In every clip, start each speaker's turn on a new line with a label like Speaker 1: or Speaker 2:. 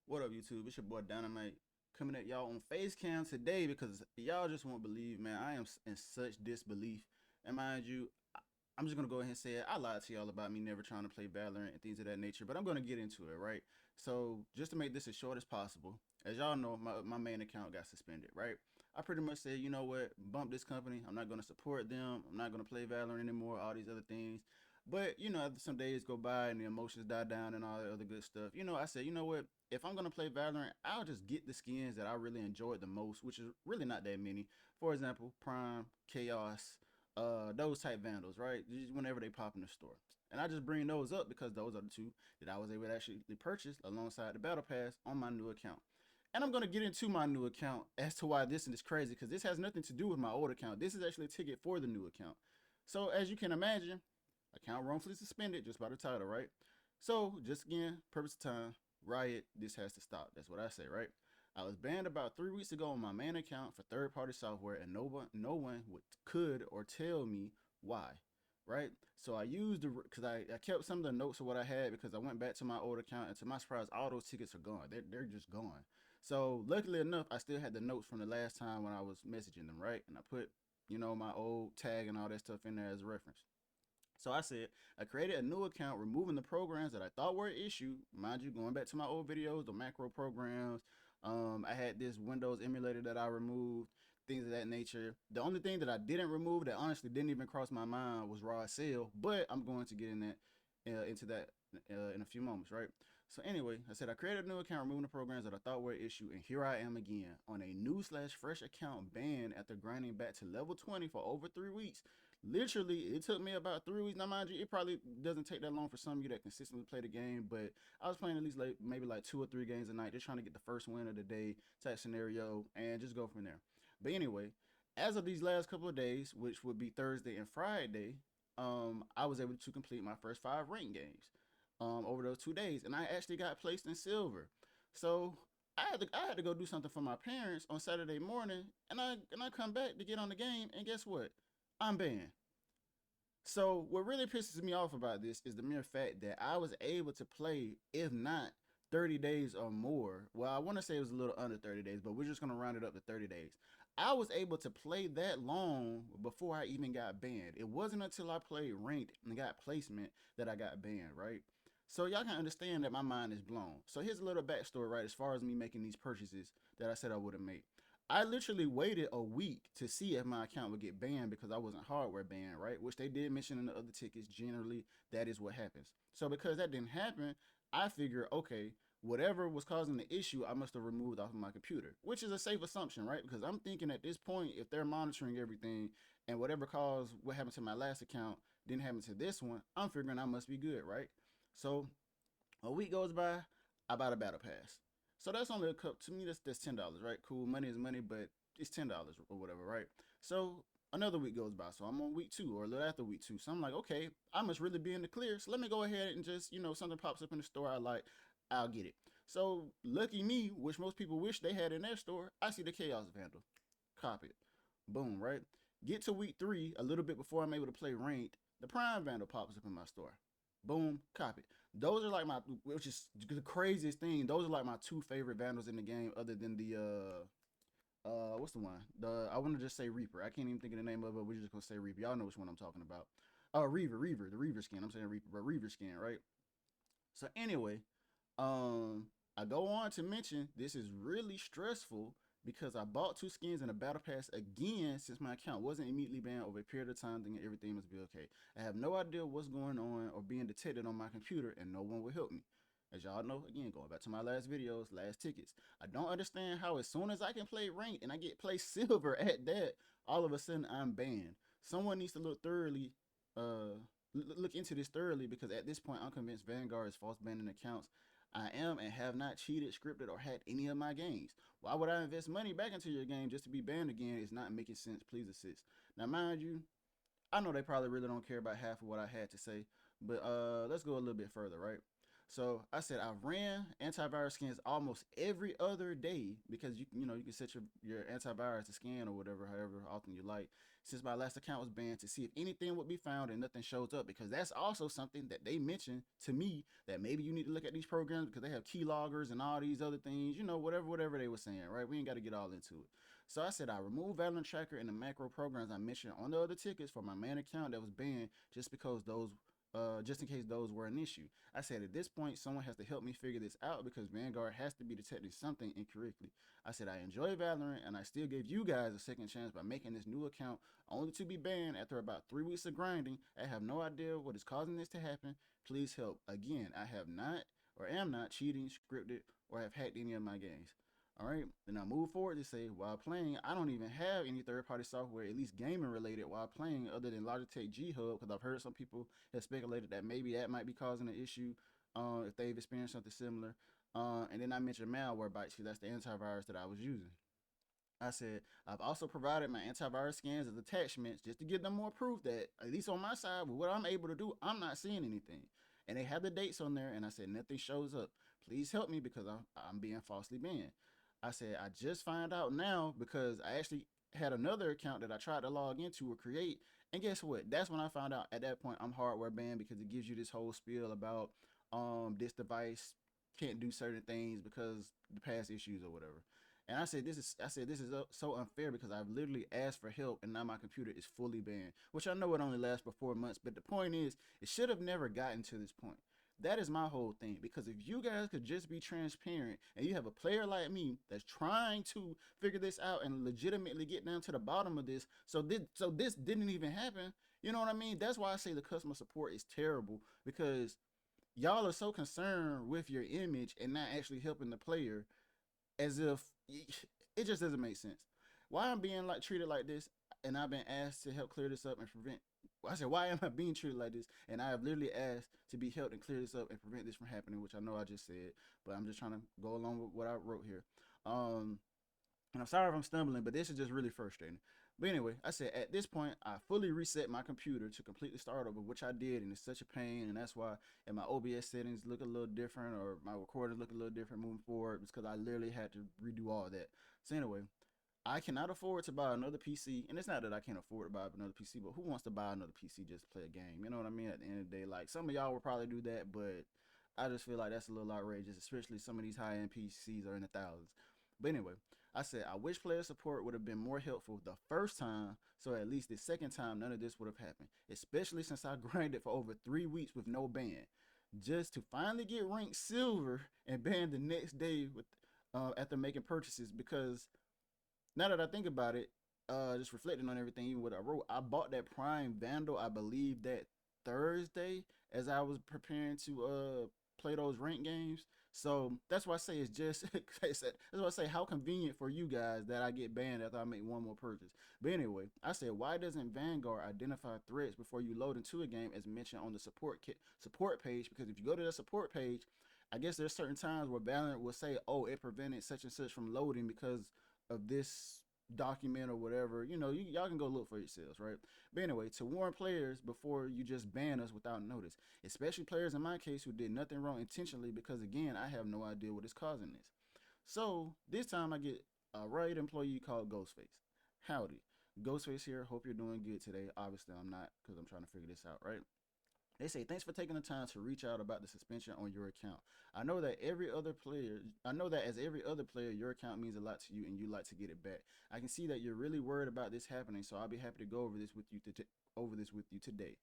Speaker 1: What up, YouTube? It's your boy Dynamite coming at y'all on face cam today because y'all just won't believe, man. I am in such disbelief. And mind you, I'm just gonna go ahead and say it. I lied to y'all about me never trying to play Valorant and things of that nature, but I'm gonna get into it, right? So just to make this as short as possible, as y'all know, my main account got suspended, right? I pretty much said, you know what, bump this company. I'm not gonna support them. I'm not gonna play Valorant anymore. All these other things. But after some days go by and the emotions die down and all that other good stuff, I said, you know what? If I'm gonna play Valorant, I'll just get the skins that I really enjoyed the most, which is really not that many. For example, Prime, Chaos, those type vandals, right? Just whenever they pop in the store. And I just bring those up because those are the two that I was able to actually purchase alongside the battle pass on my new account. And I'm gonna get into my new account as to why this is crazy, because this has nothing to do with my old account. This is actually a ticket for the new account. So as you can imagine, account wrongfully suspended just by the title, right? So just again, purpose of time, Riot, this has to stop. That's what I say, right? I was banned about 3 weeks ago on my main account for third-party software, and no one could or tell me why, right? So I used because I kept some of the notes of what I had because I went back to my old account, and to my surprise, all those tickets are gone. They're just gone. So luckily enough, I still had the notes from the last time when I was messaging them, right? And I put my old tag and all that stuff in there as a reference. So I said, I created a new account, removing the programs that I thought were an issue. Mind you, going back to my old videos, the macro programs. I had this Windows emulator that I removed, things of that nature. The only thing that I didn't remove that honestly didn't even cross my mind was RawAccel, but I'm going to get into that in a few moments, right? So anyway, I said I created a new account, removing the programs that I thought were an issue, and here I am again on a new slash fresh account, banned after grinding back to level 20 for over 3 weeks. Literally, it took me about 3 weeks. Now, mind you, it probably doesn't take that long for some of you that consistently play the game, but I was playing at least maybe like 2 or 3 games a night, just trying to get the first win of the day type scenario and just go from there. But anyway, as of these last couple of days, which would be Thursday and Friday, I was able to complete my first 5 ranked games over those 2 days, and I actually got placed in silver. So I had to go do something for my parents on Saturday morning, and I come back to get on the game, and guess what? I'm banned. So what really pisses me off about this is the mere fact that I was able to play, if not 30 days or more. Well, I want to say it was a little under 30 days, but we're just going to round it up to 30 days. I was able to play that long before I even got banned. It wasn't until I played ranked and got placement that I got banned, right? So y'all can understand that my mind is blown. So here's a little backstory, right, as far as me making these purchases that I said I would have made. I literally waited a week to see if my account would get banned because I wasn't hardware banned, right? Which they did mention in the other tickets. Generally, that is what happens. So because that didn't happen, I figured, okay, whatever was causing the issue, I must have removed off of my computer, which is a safe assumption, right? Because I'm thinking at this point, if they're monitoring everything and whatever caused what happened to my last account didn't happen to this one, I'm figuring I must be good, right? So a week goes by, I bought a battle pass. So that's only a cup to me. That's $10, right? Cool, money is money, but it's $10 or whatever, right? So another week goes by, so I'm on week 2 or a little after week 2. So I'm like, okay, I must really be in the clear. So let me go ahead and just something pops up in the store I like, I'll get it. So lucky me, which most people wish they had in their store, I see the Chaos Vandal, copy it, boom, right? Get to week 3, a little bit before I'm able to play ranked, the Prime Vandal pops up in my store. Boom, copy. Those are like which is the craziest thing. Those are like my two favorite vandals in the game, other than the what's the one? I want to just say Reaper. I can't even think of the name of it. We're just gonna say Reaper. Y'all know which one I'm talking about. Reaver, the Reaver skin. I'm saying Reaper, but Reaver skin, right? So anyway, I go on to mention this is really stressful because I bought 2 skins and a battle pass again since my account wasn't immediately banned over a period of time, thinking everything must be okay. I have no idea what's going on or being detected on my computer, and no one will help me. As y'all know, again, going back to my last videos, last tickets, I don't understand how as soon as I can play ranked and I get play silver at that, all of a sudden I'm banned. Someone needs to uh, look into this thoroughly, because at this point I'm convinced Vanguard is false banning accounts. I am and have not cheated, scripted, or hacked any of my games. Why would I invest money back into your game just to be banned again? It's not making sense. Please assist. Now, mind you, I know they probably really don't care about half of what I had to say, but let's go a little bit further, right? So I said I've ran antivirus scans almost every other day because you can set your antivirus to scan or whatever, however often you like. Since my last account was banned to see if anything would be found and nothing shows up, because that's also something that they mentioned to me, that maybe you need to look at these programs because they have keyloggers and all these other things, whatever they were saying, right? We ain't got to get all into it. So I said I removed Valorant Tracker and the macro programs I mentioned on the other tickets for my main account that was banned, just in case those were an issue. I said at this point, someone has to help me figure this out because Vanguard has to be detecting something incorrectly. I said I enjoy Valorant and I still gave you guys a second chance by making this new account only to be banned after about 3 weeks of grinding. I have no idea what is causing this to happen. Please help. Again, I have not or am not cheating, scripted, or have hacked any of my games. All right, then I move forward to say, while playing, I don't even have any third-party software, at least gaming related, while playing, other than Logitech G Hub, because I've heard some people have speculated that maybe that might be causing an issue if they've experienced something similar. And then I mentioned Malwarebytes, because that's the antivirus that I was using. I said, I've also provided my antivirus scans as attachments just to give them more proof that, at least on my side, with what I'm able to do, I'm not seeing anything. And they have the dates on there, and I said, nothing shows up. Please help me because I'm being falsely banned. I said, I just find out now because I actually had another account that I tried to log into or create. And guess what? That's when I found out at that point I'm hardware banned because it gives you this whole spiel about this device can't do certain things because the past issues or whatever. And I said this is so unfair because I've literally asked for help and now my computer is fully banned, which I know it only lasts for 4 months, but the point is it should have never gotten to this point. That is my whole thing, because if you guys could just be transparent and you have a player like me that's trying to figure this out and legitimately get down to the bottom of this, so this didn't even happen. You know what I mean? That's why I say the customer support is terrible, because y'all are so concerned with your image and not actually helping the player, as if it just doesn't make sense. Why I'm being like treated like this, and I've been asked to help clear this up and prevent. I said, why am I being treated like this? And I have literally asked to be helped and clear this up and prevent this from happening, which I know I just said, but I'm just trying to go along with what I wrote here. Um, and I'm sorry if I'm stumbling, but this is just really frustrating. But anyway, I said at this point, I fully reset my computer to completely start over, which I did, and it's such a pain, and that's why my OBS settings look a little different, or my recorders look a little different moving forward, because I literally had to redo all that. So anyway, I cannot afford to buy another PC, and it's not that I can't afford to buy another PC, but who wants to buy another PC just to play a game? You know what I mean? At the end of the day, like, some of y'all will probably do that, but I just feel like that's a little outrageous, especially some of these high-end PCs are in the thousands. But anyway, I said I wish player support would have been more helpful the first time, so at least the second time none of this would have happened. Especially since I grinded for over 3 weeks with no ban, just to finally get ranked silver and banned the next day with after making purchases. Because now that I think about it, just reflecting on everything, even what I wrote, I bought that Prime Vandal, I believe that Thursday, as I was preparing to play those rank games. So that's why I say it's just that's why I say how convenient for you guys that I get banned after I make one more purchase. But anyway, I said, why doesn't Vanguard identify threats before you load into a game as mentioned on the support page? Because if you go to the support page, I guess there's certain times where Valorant will say, oh, it prevented such and such from loading because of this document or whatever. Y'all can go look for yourselves, right? But anyway, to warn players before you just ban us without notice, especially players in my case who did nothing wrong intentionally, because again, I have no idea what is causing this. So this time I get a Riot employee called Ghostface. Howdy, Ghostface here. Hope you're doing good today. Obviously I'm not, because I'm trying to figure this out, right? They say, thanks for taking the time to reach out about the suspension on your account. I know that as every other player, your account means a lot to you and you like to get it back. I can see that you're really worried about this happening, so I'll be happy to go over this with you today.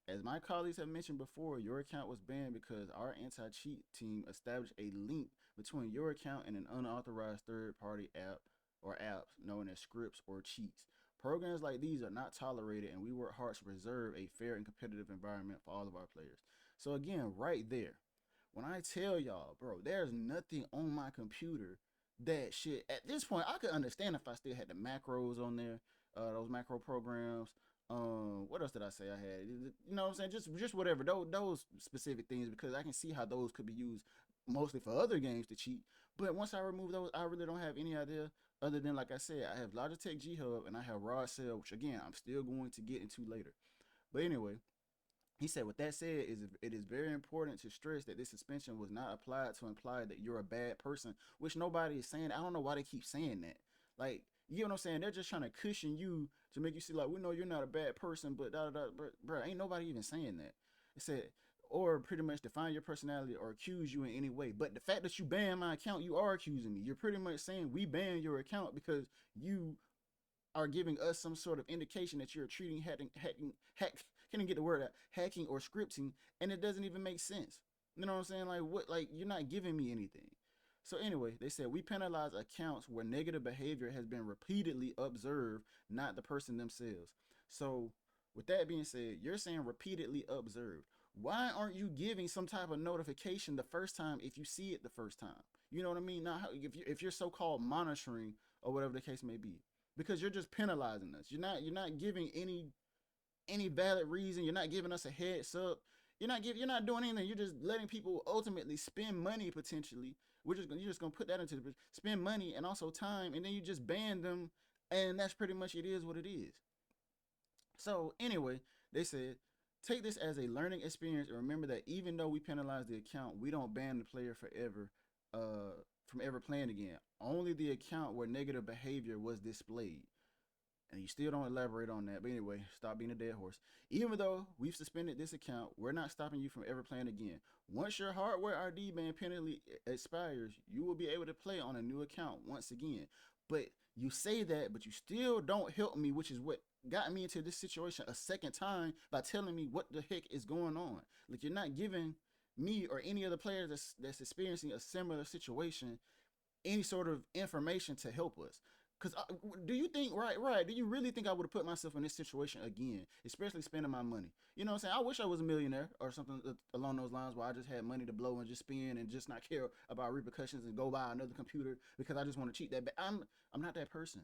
Speaker 1: As my colleagues have mentioned before, your account was banned because our anti-cheat team established a link between your account and an unauthorized third-party app or apps known as scripts or cheats. Programs like these are not tolerated, and we work hard to preserve a fair and competitive environment for all of our players. So again, right there, when I tell y'all, bro, there's nothing on my computer that shit. At this point, I could understand if I still had the macros on there, those macro programs. What else did I say I had? You know what I'm saying? Just whatever. Those specific things, because I can see how those could be used mostly for other games to cheat. But once I remove those, I really don't have any idea, other than, like I said, I have Logitech G Hub and I have RawAccel, which again I'm still going to get into later. But anyway, He said, with that said, it is very important to stress that this suspension was not applied to imply that you're a bad person, which nobody is saying. I don't know why they keep saying that. Like, you know what I'm saying? They're just trying to cushion you to make you see, like, we know you're not a bad person, but da da da. Bro, ain't nobody even saying that. It said, or pretty much define your personality or accuse you in any way. But the fact that you ban my account, you are accusing me. You're pretty much saying we ban your account because you are giving us some sort of indication that you're treating can't even get the word out, hacking or scripting, and it doesn't even make sense. You know what I'm saying? Like what? Like you're not giving me anything. So anyway, they said we penalize accounts where negative behavior has been repeatedly observed, not the person themselves. So with that being said, you're saying repeatedly observed. Why aren't you giving some type of notification the first time if you see it the first time? You know what I mean? Now, if you're so-called monitoring or whatever the case may be, because you're just penalizing us. You're not giving any valid reason. You're not giving us a heads up. You're not doing anything. You're just letting people ultimately spend money potentially. You're just gonna put that into the spend money and also time, and then you just ban them, and that's pretty much it is what it is. So anyway, they said take this as a learning experience and remember that even though we penalize the account, we don't ban the player forever from ever playing again. Only the account where negative behavior was displayed. And you still don't elaborate on that. But anyway, stop being a dead horse. Even though we've suspended this account, we're not stopping you from ever playing again. Once your hardware RD ban penalty expires, you will be able to play on a new account once again. But you say that, but you still don't help me, which is what got me into this situation a second time by telling me what the heck is going on. Like you're not giving me or any other player that's experiencing a similar situation any sort of information to help us. Cause do you think right? Do you really think I would have put myself in this situation again, especially spending my money? You know what I'm saying? I wish I was a millionaire or something along those lines, where I just had money to blow and just spend and just not care about repercussions and go buy another computer because I just want to cheat that. But I'm not that person,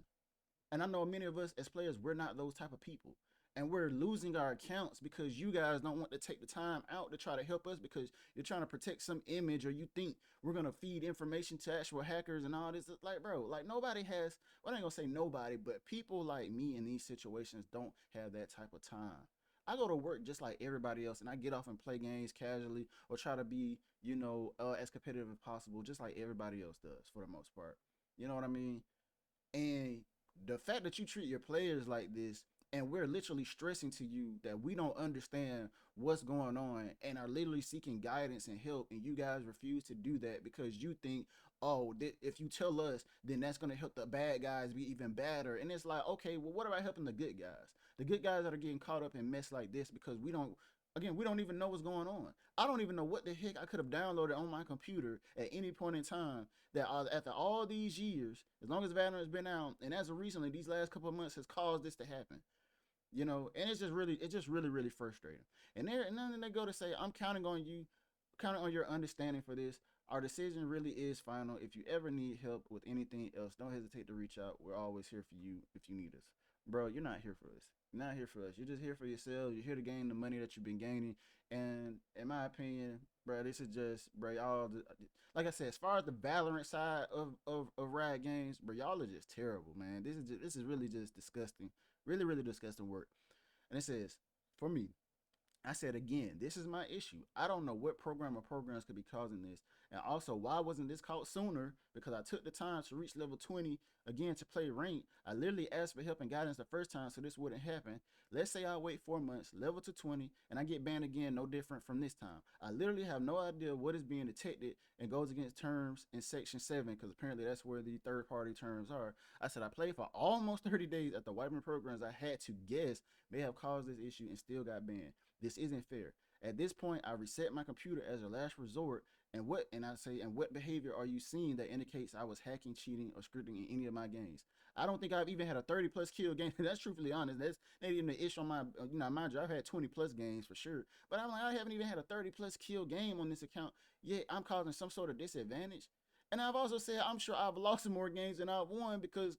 Speaker 1: and I know many of us as players, we're not those type of people. And we're losing our accounts because you guys don't want to take the time out to try to help us because you're trying to protect some image or you think we're going to feed information to actual hackers and all this. Like, bro, like nobody has, well, I ain't going to say nobody, but people like me in these situations don't have that type of time. I go to work just like everybody else and I get off and play games casually or try to be, as competitive as possible, just like everybody else does for the most part. You know what I mean? And the fact that you treat your players like this, and we're literally stressing to you that we don't understand what's going on and are literally seeking guidance and help, and you guys refuse to do that because you think, oh, if you tell us, then that's going to help the bad guys be even badder. And it's like, okay, well, what about helping the good guys? The good guys that are getting caught up in mess like this because we don't even know what's going on. I don't even know what the heck I could have downloaded on my computer at any point in time that after all these years, as long as Valorant has been out, and as of recently, these last couple of months has caused this to happen. And it's just really, really frustrating. And then they go to say, I'm counting on you, counting on your understanding for this. Our decision really is final. If you ever need help with anything else, don't hesitate to reach out. We're always here for you if you need us. Bro, you're not here for us. You're not here for us. You're just here for yourself. You're here to gain the money that you've been gaining. And in my opinion, bro, this is just, bro, like I said, as far as the Valorant side of Riot Games, bro, y'all are just terrible, man. This is really just disgusting. Really, really disgusting work. And it says, for me, I said again, this is my issue. I don't know what program or programs could be causing this. And also, why wasn't this caught sooner? Because I took the time to reach level 20 again to play rank. I literally asked for help and guidance the first time so this wouldn't happen. Let's say I wait 4 months, level to 20, and I get banned again, no different from this time. I literally have no idea what is being detected and goes against terms in section 7, because apparently that's where the third party terms are. I said I played for almost 30 days at the wiping programs I had to guess may have caused this issue and still got banned. This isn't fair. At this point, I reset my computer as a last resort. And what behavior are you seeing that indicates I was hacking, cheating, or scripting in any of my games? I don't think I've even had a 30 plus kill game. That's truthfully honest. That's not even the issue on my, mind you, I've had 20 plus games for sure. But I'm like, I haven't even had a 30 plus kill game on this account. Yet I'm causing some sort of disadvantage. And I've also said I'm sure I've lost more games than I've won because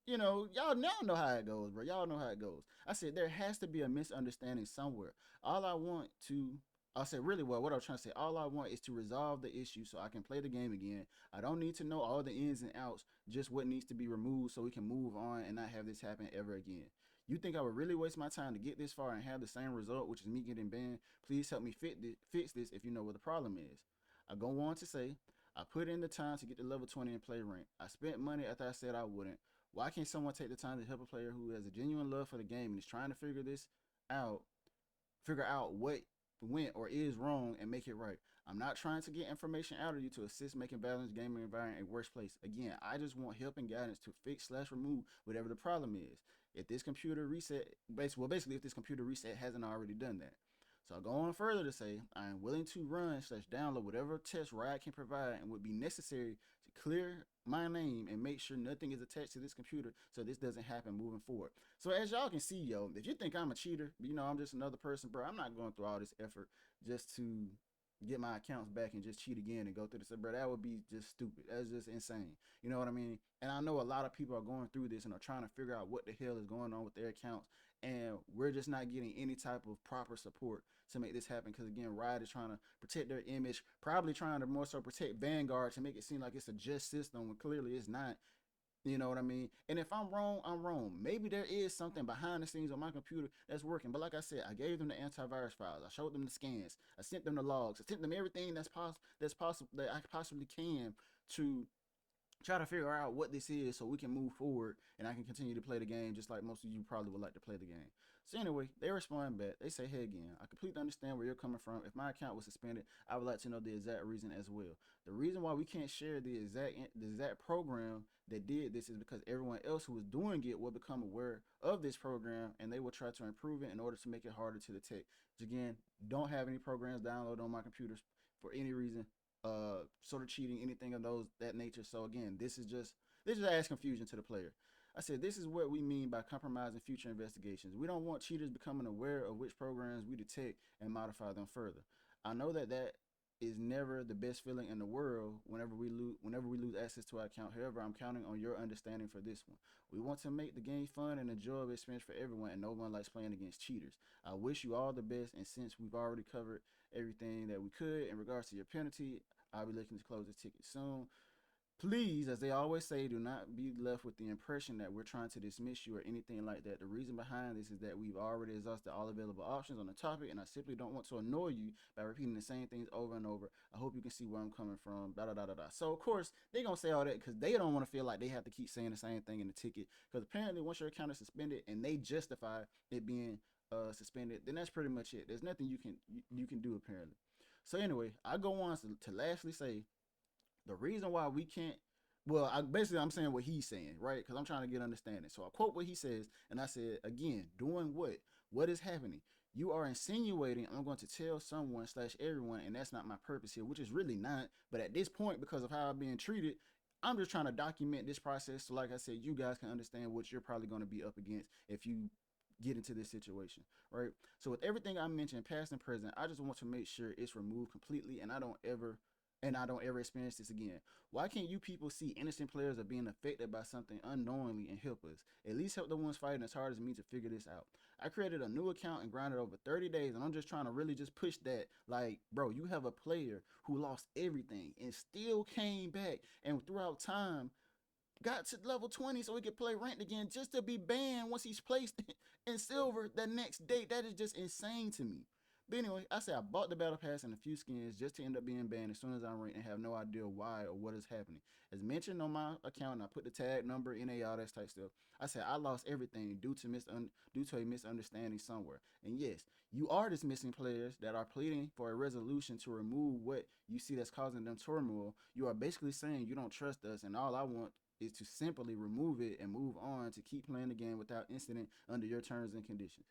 Speaker 1: y'all now know how it goes, bro. Y'all know how it goes. I said there has to be a misunderstanding somewhere. All I want to, I said really well, what I was trying to say, all I want is to resolve the issue so I can play the game again. I don't need to know all the ins and outs, just what needs to be removed so we can move on and not have this happen ever again. You think I would really waste my time to get this far and have the same result, which is me getting banned? Please help me fix this if you know what the problem is. I go on to say, I put in the time to get to level 20 and play rank. I spent money after I said I wouldn't. Why can't someone take the time to help a player who has a genuine love for the game and is trying to out, figure out what went or is wrong and make it right? I'm not trying to get information out of you to assist making Valorant's gaming environment a worse place. Again, I just want help and guidance to fix slash remove whatever the problem is. If this computer reset, basically, if this computer reset hasn't already done that. So I go on further to say I am willing to run slash download whatever test Riot can provide and would be necessary to clear my name and make sure nothing is attached to this computer so this doesn't happen moving forward. So as y'all can see, yo, if you think I'm a cheater, I'm just another person, bro, I'm not going through all this effort just to get my accounts back and just cheat again and go through this, bro. That would be just stupid. That's just insane. You know what I mean? And I know a lot of people are going through this and are trying to figure out what the hell is going on with their accounts, and we're just not getting any type of proper support to make this happen. Because again, Riot is trying to protect their image, probably trying to more so protect Vanguard to make it seem like it's a just system when clearly it's not. You know what I mean? And if I'm wrong, I'm wrong. Maybe there is something behind the scenes on my computer that's working. But like I said, I gave them the antivirus files. I showed them the scans. I sent them the logs. I sent them everything that's possible that I possibly can to try to figure out what this is so we can move forward and I can continue to play the game just like most of you probably would like to play the game. So anyway, they respond back. They say, hey again, I completely understand where you're coming from. If my account was suspended, I would like to know the exact reason as well. The reason why we can't share the exact program that did this is because everyone else who was doing it will become aware of this program and they will try to improve it in order to make it harder to detect. Which again, don't have any programs downloaded on my computers for any reason. Sort of cheating, anything of that nature. So again, this just adds confusion to the player. I said this is what we mean by compromising future investigations. We don't want cheaters becoming aware of which programs we detect and modify them further. I know that is never the best feeling in the world whenever we lose access to our account. However, I'm counting on your understanding for this one. We want to make the game fun and enjoyable experience for everyone, and no one likes playing against cheaters. I wish you all the best, and since we've already covered everything that we could in regards to your penalty, I'll be looking to close this ticket soon. Please, as they always say, do not be left with the impression that we're trying to dismiss you or anything like that. The reason behind this is that we've already exhausted all available options on the topic, and I simply don't want to annoy you by repeating the same things over and over. I hope you can see where I'm coming from. Da da da da da. So of course they're gonna say all that because they don't want to feel like they have to keep saying the same thing in the ticket. Because apparently, once your account is suspended and they justify it being suspended, then that's pretty much it. There's nothing you can do apparently. So anyway, I go on to lastly say the reason why we can't, well, I'm saying what he's saying, right? Because I'm trying to get understanding. So I quote what he says, and I said, again, doing what? What is happening? You are insinuating I'm going to tell someone slash everyone, and that's not my purpose here, which is really not. But at this point, because of how I'm being treated, I'm just trying to document this process. So like I said, you guys can understand what you're probably going to be up against if you get into this situation, right? So with everything I mentioned, past and present, I just want to make sure it's removed completely, and I don't ever experience this again. Why can't you people see innocent players are being affected by something unknowingly and help us? At least help the ones fighting as hard as me to figure this out. I created a new account and grinded over 30 days, and I'm just trying to really just push that. Like, bro, you have a player who lost everything and still came back, and throughout time got to level 20 so he could play ranked again just to be banned once he's placed in silver the next day. That is just insane to me. But anyway, I said I bought the battle pass and a few skins just to end up being banned as soon as I'm ranked and have no idea why or what is happening. As mentioned on my account, I put the tag number, NA, all that type stuff. I said I lost everything due to a misunderstanding somewhere. And yes, you are dismissing players that are pleading for a resolution to remove what you see that's causing them turmoil. You are basically saying you don't trust us, and all I want is to simply remove it and move on to keep playing the game without incident under your terms and conditions.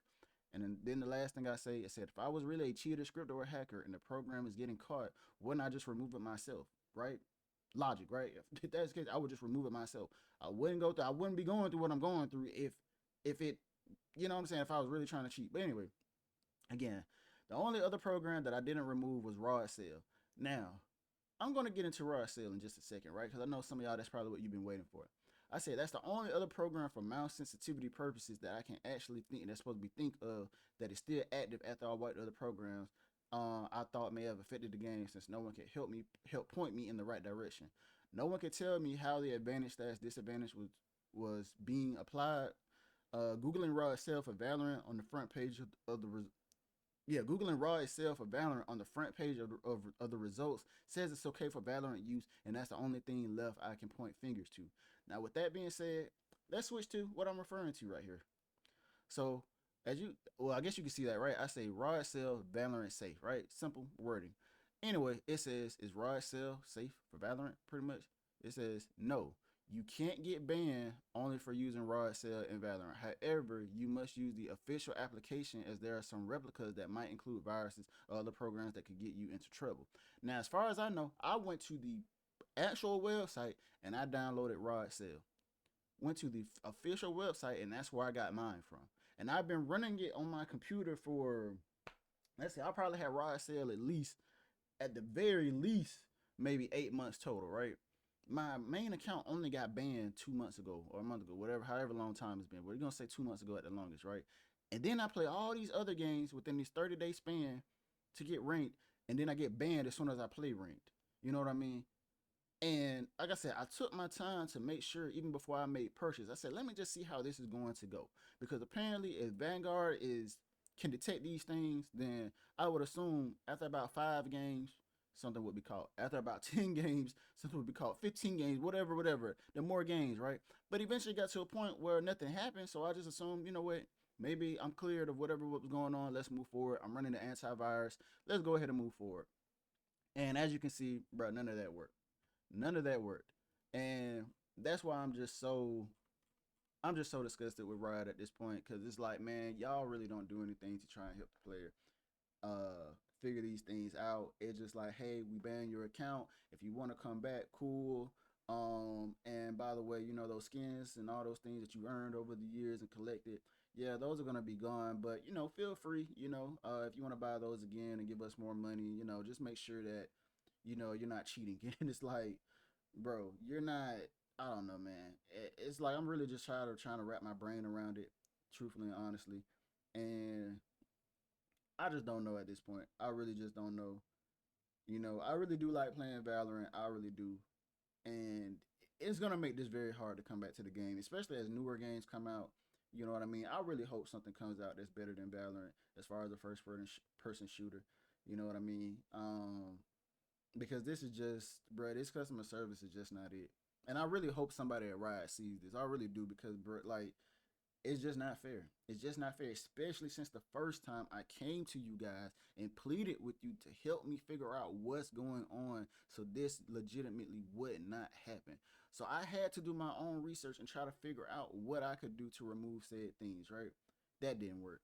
Speaker 1: And then the last thing I said, if I was really a cheater, scripter, or hacker and the program is getting caught, wouldn't I just remove it myself, right? Logic, right? If that's the case, I would just remove it myself. I wouldn't be going through what I'm going through if it, you know what I'm saying, if I was really trying to cheat. But anyway, again, the only other program that I didn't remove was RawAccel. Now, I'm going to get into RawAccel in just a second, right? Because I know some of y'all, that's probably what you've been waiting for. I said that's the only other program for mouse sensitivity purposes that I can actually think that's supposed to be think of that is still active after I wiped other programs. I thought may have affected the game since no one could help point me in the right direction. No one could tell me how the advantage slash disadvantage was being applied. Googling RawAccel for Valorant on the front page of the Googling RawAccel for Valorant on the front page of the results says it's okay for Valorant use, and that's the only thing left I can point fingers to. Now, with that being said, let's switch to what I'm referring to right here. So, I guess you can see that, right? I say RawAccel Valorant safe, right? Simple wording. Anyway, it says, is RawAccel safe for Valorant? Pretty much. It says, no. You can't get banned only for using RawAccel in Valorant. However, you must use the official application, as there are some replicas that might include viruses or other programs that could get you into trouble. Now, as far as I know, I went to the actual website and I downloaded RawAccel. Went to the official website, and that's where I got mine from. And I've been running it on my computer for, let's see, I probably had RawAccel at the very least, maybe 8 months total, right? My main account only got banned 2 months ago or a month ago, whatever, however long time it's been. We're gonna say 2 months ago at the longest, right? And then I play all these other games within this 30-day span to get ranked, and then I get banned as soon as I play ranked. You know what I mean? And like I said, I took my time to make sure, even before I made purchase, I said, let me just see how this is going to go. Because apparently, if Vanguard can detect these things, then I would assume after about 5 games, something would be caught. After about 10 games, something would be caught. 15 games, whatever. The more games, right? But eventually got to a point where nothing happened. So I just assumed, you know what? Maybe I'm cleared of whatever was going on. Let's move forward. I'm running the antivirus. Let's go ahead and move forward. And as you can see, bro, none of that worked. None of that worked. And that's why I'm just so disgusted with Riot at this point, because it's like, man, y'all really don't do anything to try and help the player figure these things out. It's just like, hey, we ban your account. If you want to come back, cool. And by the way, you know, those skins and all those things that you earned over the years and collected, yeah, those are gonna be gone. But you know, feel free, you know, if you want to buy those again and give us more money, you know, just make sure that, you know, you're not cheating. And it's like, bro, you're not. I don't know, man. It's like I'm really just trying to wrap my brain around it, truthfully and honestly, and I just don't know at this point. I really just don't know. You know, I really do like playing Valorant. I really do, and it's gonna make this very hard to come back to the game, especially as newer games come out. You know what I mean? I really hope something comes out that's better than Valorant as far as a first person shooter. You know what I mean? Because this is just, bro, this customer service is just not it. And I really hope somebody at Riot sees this. I really do, because, bro, like, it's just not fair. It's just not fair, especially since the first time I came to you guys and pleaded with you to help me figure out what's going on so this legitimately would not happen. So I had to do my own research and try to figure out what I could do to remove said things, right? That didn't work.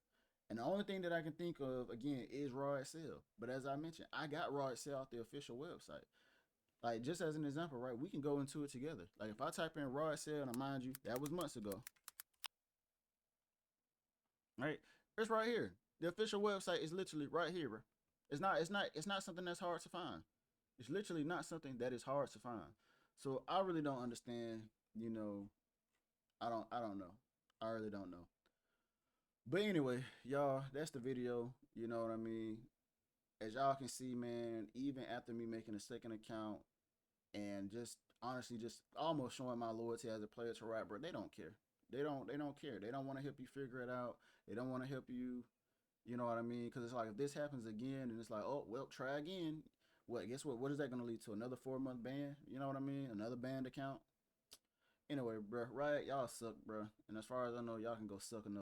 Speaker 1: And the only thing that I can think of, again, is RawAccel. But as I mentioned, I got RawAccel off the official website. Like, just as an example, right? We can go into it together. Like, if I type in RawAccel, and mind you, that was months ago, right? It's right here. The official website is literally right here, bro. It's not something that's hard to find. It's literally not something that is hard to find. So I really don't understand, you know, I don't know. I really don't know. But anyway, y'all, that's the video. You know what I mean? As y'all can see, man, even after me making a second account and just honestly just almost showing my loyalty as a player to Riot, bro, they don't care. They don't care. They don't want to help you figure it out. They don't want to help you. You know what I mean? Because it's like, if this happens again, and it's like, oh well, try again. What? Guess what? What is that going to lead to? Another 4 month ban? You know what I mean? Another banned account. Anyway, bro, Riot, y'all suck, bro. And as far as I know, y'all can go suck another.